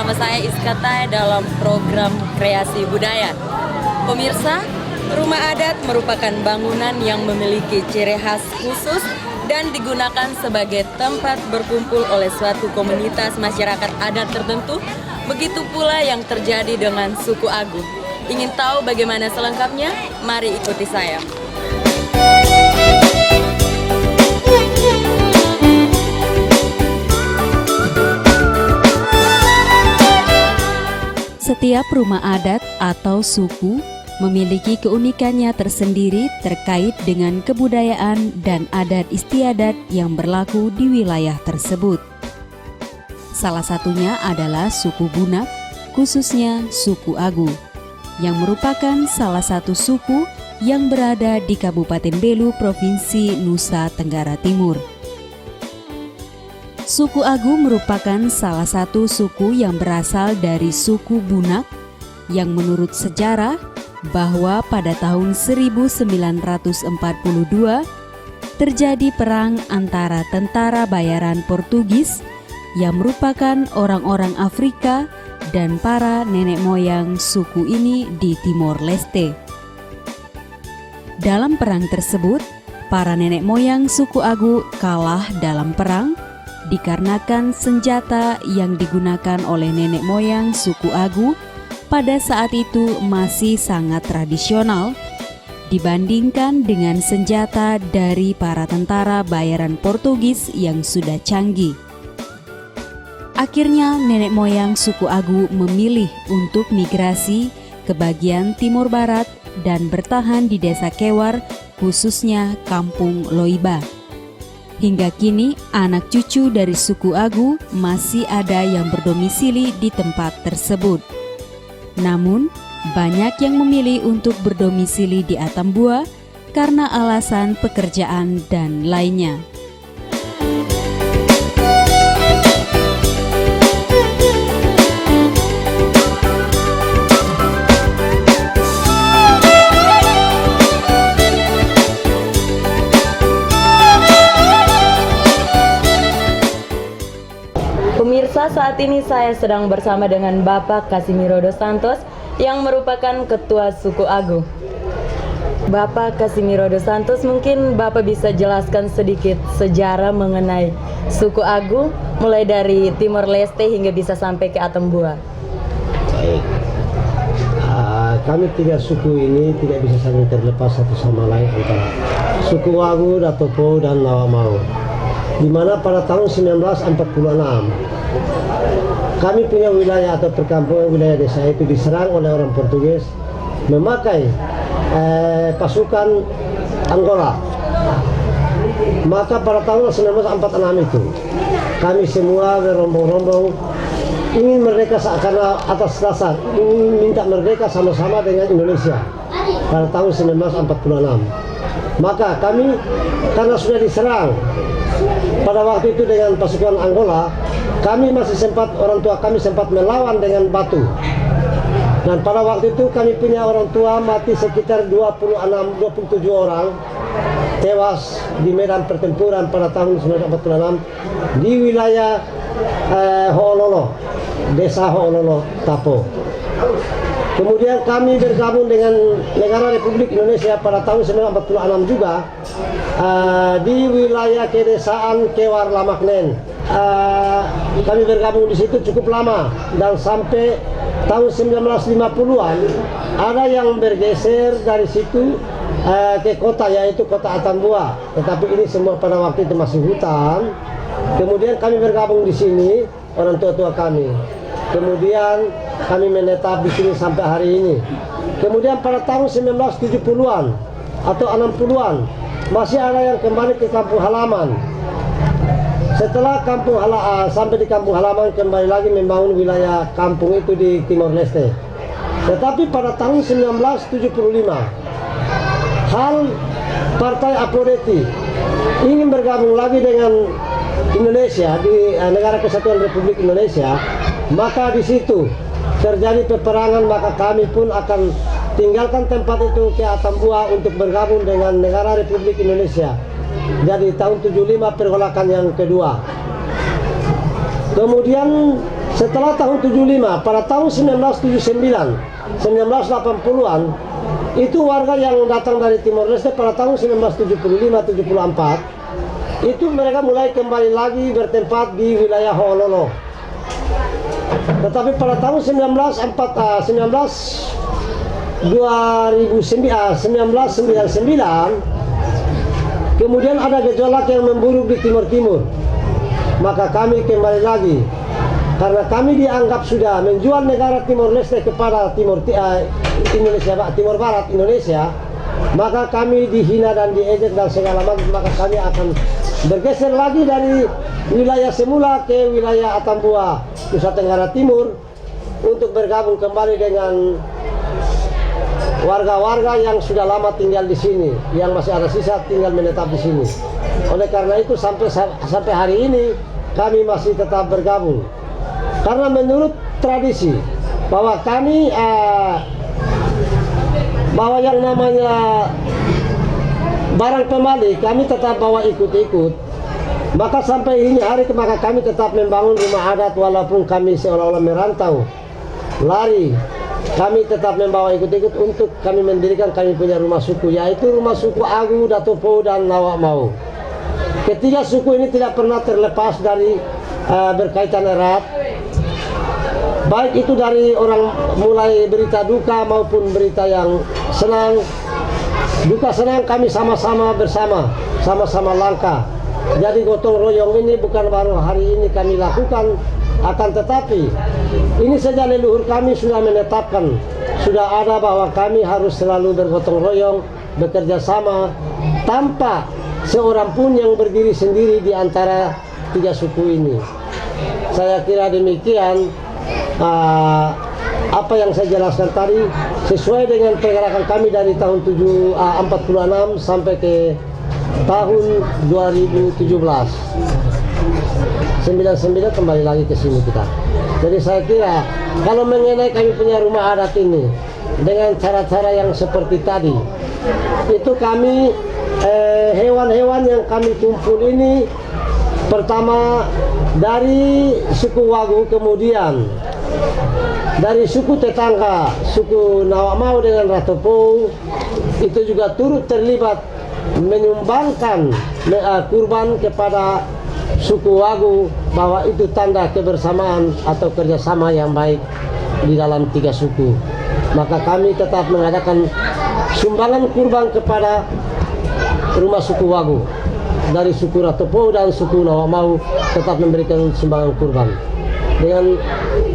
bersama saya Iskata dalam program Kreasi Budaya. Pemirsa, rumah adat merupakan bangunan yang memiliki ciri khas khusus dan digunakan sebagai tempat berkumpul oleh suatu komunitas masyarakat adat tertentu. Begitu pula yang terjadi dengan suku Agu. Ingin tahu bagaimana selengkapnya? Mari ikuti saya. Setiap rumah adat atau suku memiliki keunikannya tersendiri terkait dengan kebudayaan dan adat istiadat yang berlaku di wilayah tersebut. Salah satunya adalah suku Bunak, khususnya suku Agu, yang merupakan salah satu suku yang berada di Kabupaten Belu, Provinsi Nusa Tenggara Timur. Suku Agu merupakan salah satu suku yang berasal dari suku Bunak yang menurut sejarah bahwa pada tahun 1942 terjadi perang antara tentara bayaran Portugis yang merupakan orang-orang Afrika dan para nenek moyang suku ini di Timor Leste. Dalam perang tersebut, para nenek moyang suku Agu kalah dalam perang dikarenakan senjata yang digunakan oleh nenek moyang suku Agu pada saat itu masih sangat tradisional dibandingkan dengan senjata dari para tentara bayaran Portugis yang sudah canggih. Akhirnya nenek moyang suku Agu memilih untuk migrasi ke bagian timur barat dan bertahan di desa Kewar, khususnya Kampung Loiba. Hingga kini, anak cucu dari suku Agu masih ada yang berdomisili di tempat tersebut. Namun, banyak yang memilih untuk berdomisili di Atambua karena alasan pekerjaan dan lainnya. Pemirsa, saat ini saya sedang bersama dengan Bapak Casimiro dos Santos yang merupakan Ketua Suku Agu. Bapak Casimiro dos Santos, mungkin Bapak bisa jelaskan sedikit sejarah mengenai suku Agu mulai dari Timor Leste hingga bisa sampai ke Atambua. Baik, kami tiga suku ini tidak bisa saling terlepas satu sama lain antara suku Agu, Datopo, dan Nawamau, di mana pada tahun 1946 kami punya wilayah atau perkampungan wilayah desa itu diserang oleh orang Portugis memakai pasukan Angola. Maka pada tahun 1946 itu kami semua berombong-rombong ingin merdeka karena atas dasar ingin minta merdeka sama-sama dengan Indonesia pada tahun 1946. Maka kami karena sudah diserang pada waktu itu dengan pasukan Angola, kami masih sempat, orang tua kami sempat melawan dengan batu. Dan pada waktu itu kami punya orang tua mati sekitar 27 orang tewas di medan pertempuran pada tahun 1946 di wilayah Ho'ololo, desa Ho'ololo, Tapo. Kemudian kami bergabung dengan Negara Republik Indonesia pada tahun 1946 juga di wilayah kedesaan Kewar Lamaknen. Kami bergabung di situ cukup lama dan sampai tahun 1950-an ada yang bergeser dari situ ke kota, yaitu kota Atambua. Tetapi ini semua pada waktu itu masih hutan. Kemudian kami bergabung di sini, orang tua-tua kami. Kemudian kami menetap di sini sampai hari ini. Kemudian pada tahun 1970-an atau 60-an masih ada yang kembali ke kampung halaman. Setelah sampai di kampung halaman kembali lagi membangun wilayah kampung itu di Timor Leste. Tetapi pada tahun 1975 hal Partai Aphrodite ingin bergabung lagi dengan Indonesia di Negara Kesatuan Republik Indonesia. Maka di situ terjadi peperangan, maka kami pun akan tinggalkan tempat itu ke Atambua untuk bergabung dengan Negara Republik Indonesia. Jadi tahun 75 pergolakan yang kedua. Kemudian Setelah tahun 75, pada tahun 1979, 1980-an, itu warga yang datang dari Timor Leste pada tahun 1975-74, itu mereka mulai kembali lagi bertempat di wilayah Honolo. Tetapi pada tahun 1999, kemudian ada gejolak yang memburuk di Timur Timur. Maka kami kembali lagi, karena kami dianggap sudah menjual negara Timor Leste kepada Indonesia, Timor Barat Indonesia, maka kami dihina dan diejek dan segala macam. Maka kami akan bergeser lagi dari wilayah semula ke wilayah Atambua, Nusa Tenggara Timur, untuk bergabung kembali dengan warga-warga yang sudah lama tinggal di sini, yang masih ada sisa tinggal menetap di sini. Oleh karena itu sampai hari ini kami masih tetap bergabung. Karena menurut tradisi bahwa kami bahwa yang namanya barang pemali kami tetap bawa ikut-ikut. Maka sampai ini hari maka kami tetap membangun rumah adat walaupun kami seolah-olah merantau, lari. Kami tetap membawa ikut-ikut untuk kami mendirikan kami punya rumah suku, yaitu rumah suku Agu, Datopo, dan Lawak Mau. Ketiga suku ini tidak pernah terlepas dari berkaitan erat, baik itu dari orang mulai berita duka maupun berita yang senang. Duka senang kami sama-sama bersama, sama-sama langkah. Jadi gotong royong ini bukan baru hari ini kami lakukan, akan tetapi ini sejak leluhur kami sudah menetapkan, sudah ada bahwa kami harus selalu bergotong royong, bekerja sama, tanpa seorang pun yang berdiri sendiri di antara tiga suku ini. Saya kira demikian apa yang saya jelaskan tadi sesuai dengan pergerakan kami dari tahun 46 sampai ke tahun 2017. 99 kembali lagi ke sini kita. Jadi saya kira kalau mengenai kami punya rumah adat ini dengan cara-cara yang seperti tadi, itu kami hewan-hewan yang kami kumpul ini pertama dari suku Wagu, kemudian dari suku tetangga, suku Lawak Mau dengan Ratopo, itu juga turut terlibat menyumbangkan kurban kepada suku Wagu, bahwa itu tanda kebersamaan atau kerjasama yang baik di dalam tiga suku. Maka kami tetap mengadakan sumbangan kurban kepada rumah suku Wagu. Dari suku Ratopo dan suku Lawak Mau tetap memberikan sumbangan kurban dengan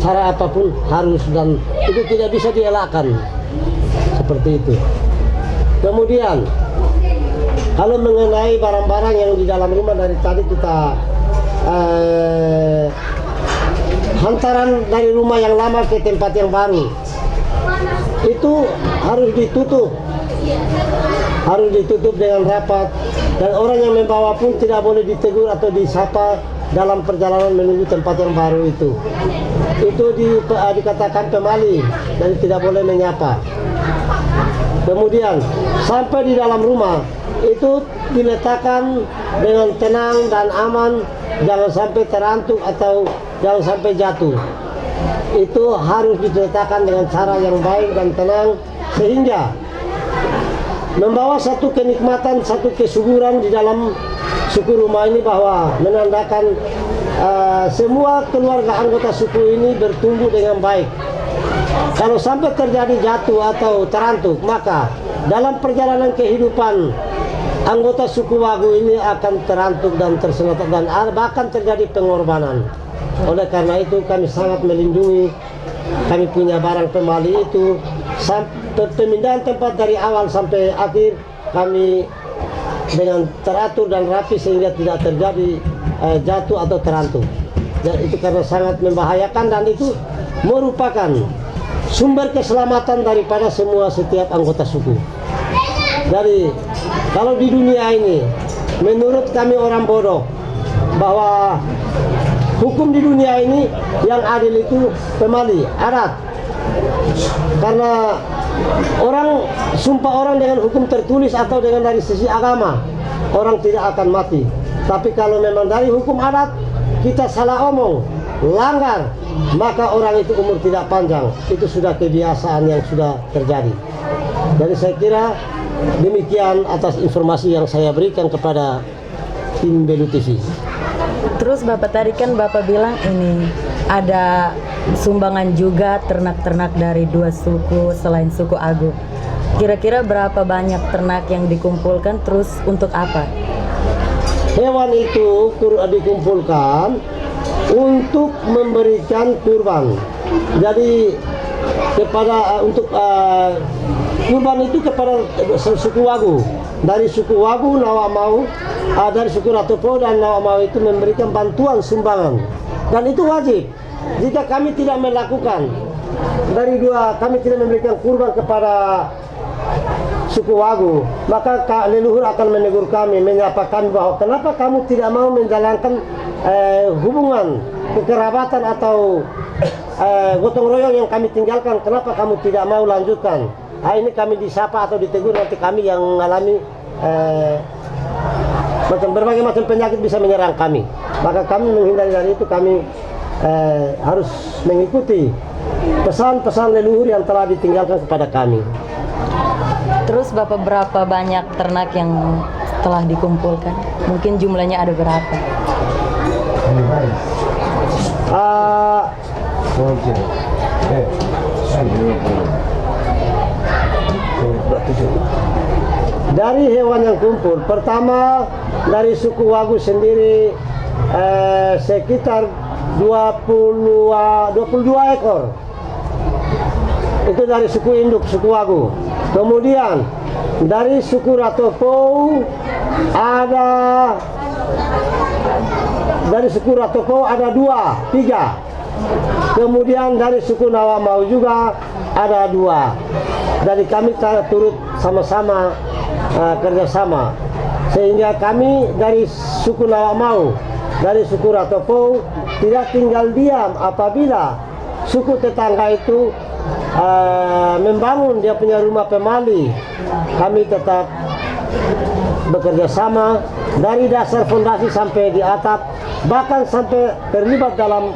cara apapun harus, dan itu tidak bisa dielakkan seperti itu. Kemudian kalau mengenai barang-barang yang di dalam rumah, dari tadi kita hantaran dari rumah yang lama ke tempat yang baru itu harus ditutup dengan rapat, dan orang yang membawa pun tidak boleh ditegur atau disapa dalam perjalanan menuju tempat yang baru itu. Itu dikatakan pemali, dan tidak boleh menyapa. Kemudian sampai di dalam rumah itu diletakkan dengan tenang dan aman, jangan sampai terantuk atau jangan sampai jatuh. Itu harus diletakkan dengan cara yang baik dan tenang, sehingga membawa satu kenikmatan, satu kesuburan di dalam suku rumah ini, bahwa menandakan semua keluarga anggota suku ini bertumbuh dengan baik. Kalau sampai terjadi jatuh atau terantuk, maka dalam perjalanan kehidupan anggota suku Wagu ini akan terantuk dan tersengat, dan bahkan terjadi pengorbanan. Oleh karena itu kami sangat melindungi kami punya barang pemali itu. Pemindahan tempat dari awal sampai akhir kami dengan teratur dan rapi sehingga tidak terjadi jatuh atau terantuk. Dan itu karena sangat membahayakan, dan itu merupakan sumber keselamatan daripada setiap anggota suku. Jadi kalau di dunia ini menurut kami orang bodoh, bahwa hukum di dunia ini yang adil itu pemali adat. Karena sumpah orang dengan hukum tertulis atau dengan dari sisi agama, orang tidak akan mati. Tapi kalau memang dari hukum adat kita salah omong, langgar, maka orang itu umur tidak panjang. Itu sudah kebiasaan yang sudah terjadi. Jadi saya kira demikian atas informasi yang saya berikan kepada tim Belu TV. Terus Bapak tadi kan Bapak bilang ini ada sumbangan juga ternak-ternak dari 2 suku selain suku Agu. Kira-kira berapa banyak ternak yang dikumpulkan, terus untuk apa? Hewan itu dikumpulkan untuk memberikan kurban. Jadi untuk kurban itu kepada suku Wagu. Dari suku Wagu, Nawamau, dari suku Ratopo dan Nawamau itu memberikan bantuan sumbangan. Dan itu wajib. Jika kami tidak melakukan, kami tidak memberikan kurban kepada suku Wagu, maka leluhur akan menegur kami, menyapa kami bahwa kenapa kamu tidak mau menjalankan hubungan kekerabatan atau gotong royong yang kami tinggalkan, kenapa kamu tidak mau lanjutkan? Ini kami disapa atau ditegur, nanti kami yang mengalami berbagai macam penyakit bisa menyerang kami. Maka kami menghindari dari itu, kami harus mengikuti pesan-pesan leluhur yang telah ditinggalkan kepada kami. Terus Bapak berapa banyak ternak yang telah dikumpulkan? Mungkin jumlahnya ada berapa? Dari hewan yang kumpul, pertama dari suku Wagu sendiri sekitar 22 ekor. Itu dari suku induk, suku Wagu. Kemudian dari suku Ratopo ada 3. Kemudian dari suku Nawamau juga ada 2. Jadi kami turut sama-sama kerjasama, sehingga kami dari suku Nawamau, dari suku Ratopo tidak tinggal diam apabila suku tetangga itu membangun dia punya rumah pemali. Kami tetap bekerja sama dari dasar fondasi sampai di atap, bahkan sampai terlibat dalam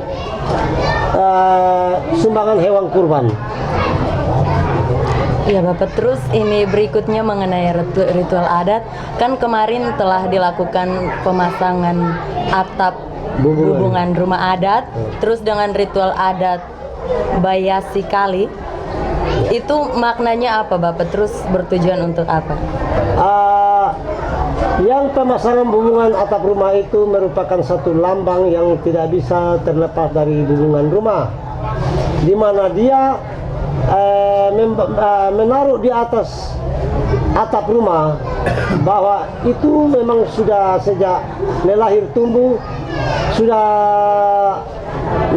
sumbangan hewan kurban. Ya Bapak, terus ini berikutnya mengenai ritual adat. Kan kemarin telah dilakukan pemasangan atap hubungan rumah adat, terus dengan ritual adat Bayasi Kali. Itu maknanya apa Bapak? Terus bertujuan untuk apa? Yang pemasangan hubungan atap rumah itu merupakan satu lambang yang tidak bisa terlepas dari hubungan rumah, di mana dia menaruh di atas atap rumah bahwa itu memang sudah sejak melahir tumbuh sudah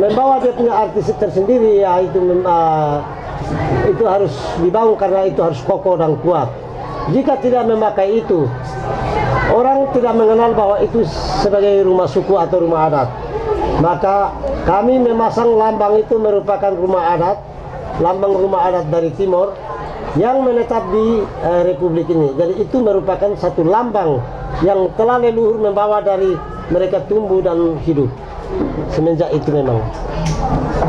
membawa dia punya arti tersendiri, yaitu itu harus dibangun karena itu harus kokoh dan kuat. Jika tidak memakai itu, orang tidak mengenal bahwa itu sebagai rumah suku atau rumah adat. Maka kami memasang lambang itu merupakan rumah adat, lambang rumah adat dari Timor yang menetap di Republik ini. Jadi itu merupakan satu lambang yang telah leluhur membawa dari mereka tumbuh dan hidup semenjak itu memang.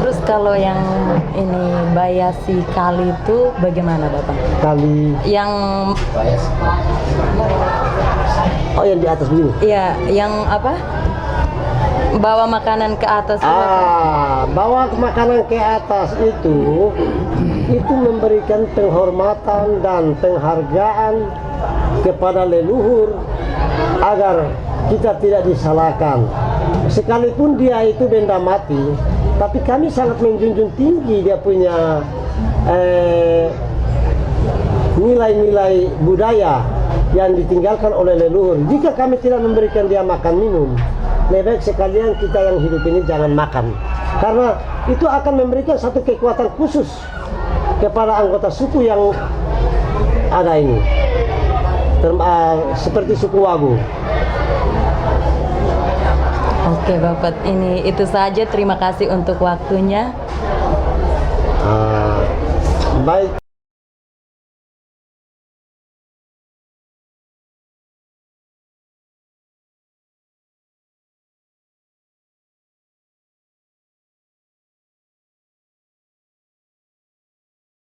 Terus kalau yang ini Bayasi Kali itu bagaimana Bapak? Kali Yang yang di atas begini. Iya, yang apa? Bawa makanan ke atas. Bawa makanan ke atas itu memberikan penghormatan dan penghargaan kepada leluhur agar kita tidak disalahkan. Sekalipun dia itu benda mati, tapi kami sangat menjunjung tinggi dia punya nilai-nilai budaya yang ditinggalkan oleh leluhur. Jika kami tidak memberikan dia makan minum, lebih baik sekalian kita yang hidup ini jangan makan, karena itu akan memberikan satu kekuatan khusus kepada anggota suku yang ada ini, seperti suku Wagu. Oke Bapak, ini itu saja. Terima kasih untuk waktunya. Baik.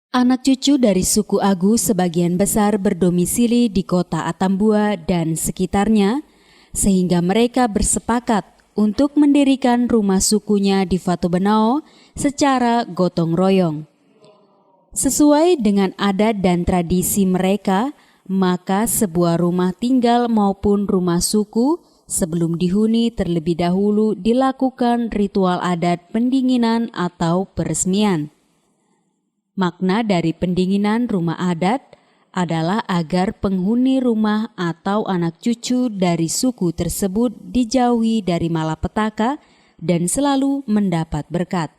Anak cucu dari suku Agu sebagian besar berdomisili di kota Atambua dan sekitarnya, sehingga mereka bersepakat untuk mendirikan rumah sukunya di Fatu Benao secara gotong royong. Sesuai dengan adat dan tradisi mereka, maka sebuah rumah tinggal maupun rumah suku sebelum dihuni terlebih dahulu dilakukan ritual adat pendinginan atau peresmian. Makna dari pendinginan rumah adat adalah agar penghuni rumah atau anak cucu dari suku tersebut dijauhi dari malapetaka dan selalu mendapat berkat.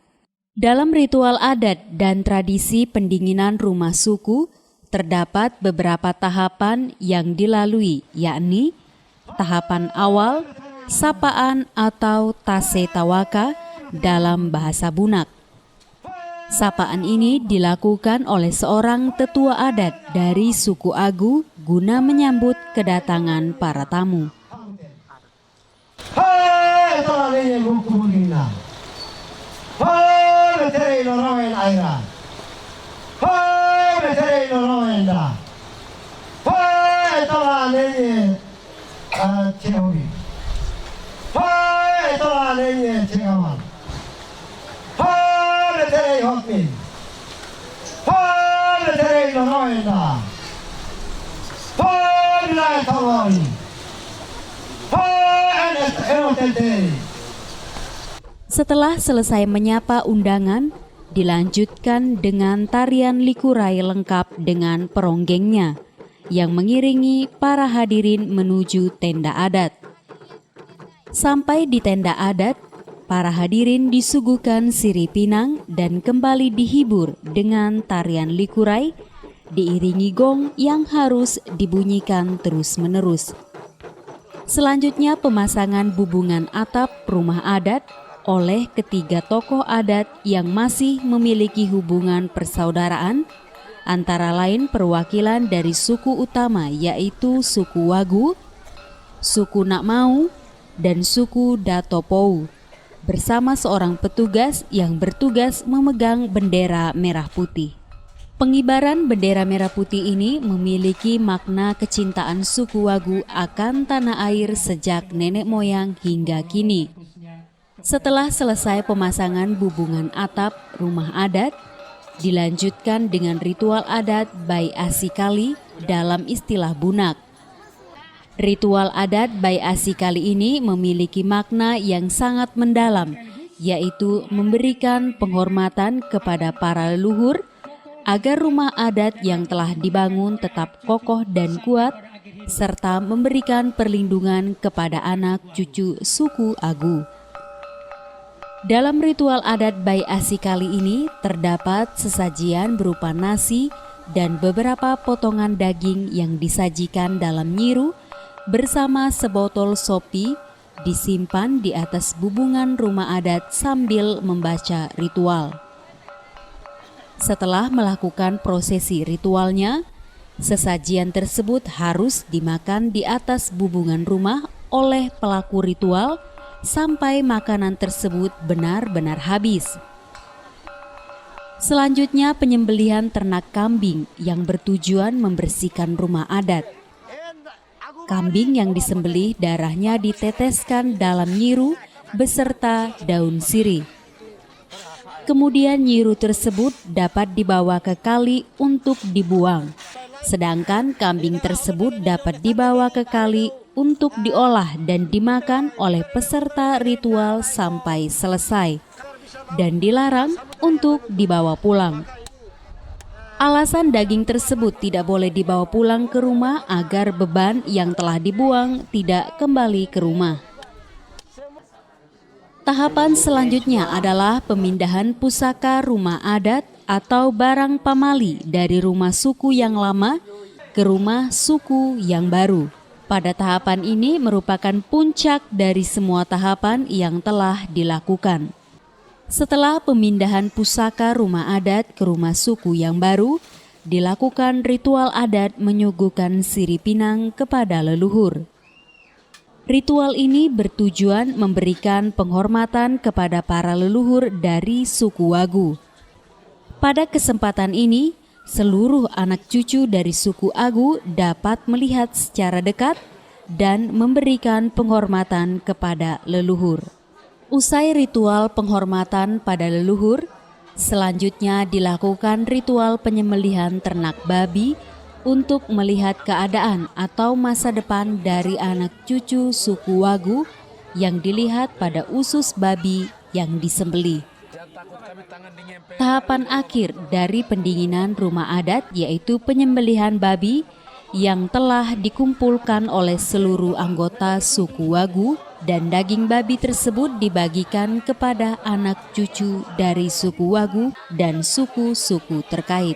Dalam ritual adat dan tradisi pendinginan rumah suku, terdapat beberapa tahapan yang dilalui, yakni tahapan awal, sapaan atau tase tawaka dalam bahasa Bunak. Sapaan ini dilakukan oleh seorang tetua adat dari suku Agu guna menyambut kedatangan para tamu. Hai, tolong buku begina. Hai, betul orang aira. Hai, betul orang dah. Hai, tolong cewek. Hai, tolong cewek. Setelah selesai menyapa undangan, dilanjutkan dengan tarian likurai lengkap dengan peronggengnya yang mengiringi para hadirin menuju tenda adat. Sampai di tenda adat, para hadirin disuguhkan sirih pinang dan kembali dihibur dengan tarian likurai, diiringi gong yang harus dibunyikan terus-menerus. Selanjutnya pemasangan bubungan atap rumah adat oleh ketiga tokoh adat yang masih memiliki hubungan persaudaraan, antara lain perwakilan dari suku utama yaitu suku Wagu, suku Nakmau, dan suku Datopou, bersama seorang petugas yang bertugas memegang bendera merah putih. Pengibaran bendera merah putih ini memiliki makna kecintaan suku Wagu akan tanah air sejak nenek moyang hingga kini. Setelah selesai pemasangan bubungan atap rumah adat, dilanjutkan dengan ritual adat Bai Asikali dalam istilah Bunak. Ritual adat Bai Asikali ini memiliki makna yang sangat mendalam, yaitu memberikan penghormatan kepada para leluhur agar rumah adat yang telah dibangun tetap kokoh dan kuat, serta memberikan perlindungan kepada anak cucu suku Agu. Dalam ritual adat Bai Asikali ini terdapat sesajian berupa nasi dan beberapa potongan daging yang disajikan dalam nyiru bersama sebotol sopi disimpan di atas bubungan rumah adat sambil membaca ritual. Setelah melakukan prosesi ritualnya, sesajian tersebut harus dimakan di atas bubungan rumah oleh pelaku ritual sampai makanan tersebut benar-benar habis. Selanjutnya penyembelihan ternak kambing yang bertujuan membersihkan rumah adat. Kambing yang disembelih darahnya diteteskan dalam nyiru beserta daun sirih. Kemudian nyiru tersebut dapat dibawa ke kali untuk dibuang, sedangkan kambing tersebut dapat dibawa ke kali untuk diolah dan dimakan oleh peserta ritual sampai selesai, dan dilarang untuk dibawa pulang. Alasan daging tersebut tidak boleh dibawa pulang ke rumah agar beban yang telah dibuang tidak kembali ke rumah. Tahapan selanjutnya adalah pemindahan pusaka rumah adat atau barang pamali dari rumah suku yang lama ke rumah suku yang baru. Pada tahapan ini merupakan puncak dari semua tahapan yang telah dilakukan. Setelah pemindahan pusaka rumah adat ke rumah suku yang baru, dilakukan ritual adat menyuguhkan sirih pinang kepada leluhur. Ritual ini bertujuan memberikan penghormatan kepada para leluhur dari suku Wagu. Pada kesempatan ini, seluruh anak cucu dari suku Agu dapat melihat secara dekat dan memberikan penghormatan kepada leluhur. Usai ritual penghormatan pada leluhur, selanjutnya dilakukan ritual penyembelihan ternak babi untuk melihat keadaan atau masa depan dari anak cucu suku Wagu yang dilihat pada usus babi yang disembelih. Tahapan akhir dari pendinginan rumah adat yaitu penyembelihan babi yang telah dikumpulkan oleh seluruh anggota suku Wagu, dan daging babi tersebut dibagikan kepada anak cucu dari suku Wagu dan suku-suku terkait.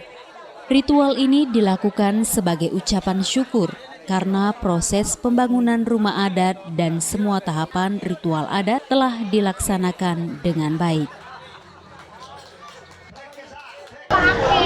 Ritual ini dilakukan sebagai ucapan syukur karena proses pembangunan rumah adat dan semua tahapan ritual adat telah dilaksanakan dengan baik.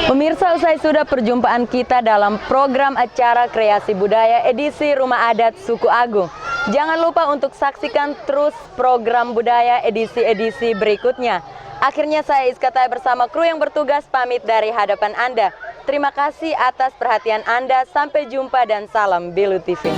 Pemirsa, usai sudah perjumpaan kita dalam program acara kreasi budaya edisi Rumah Adat Suku Agu. Jangan lupa untuk saksikan terus program budaya edisi-edisi berikutnya. Akhirnya saya Iskataya bersama kru yang bertugas pamit dari hadapan Anda. Terima kasih atas perhatian Anda. Sampai jumpa dan salam Bilu TV.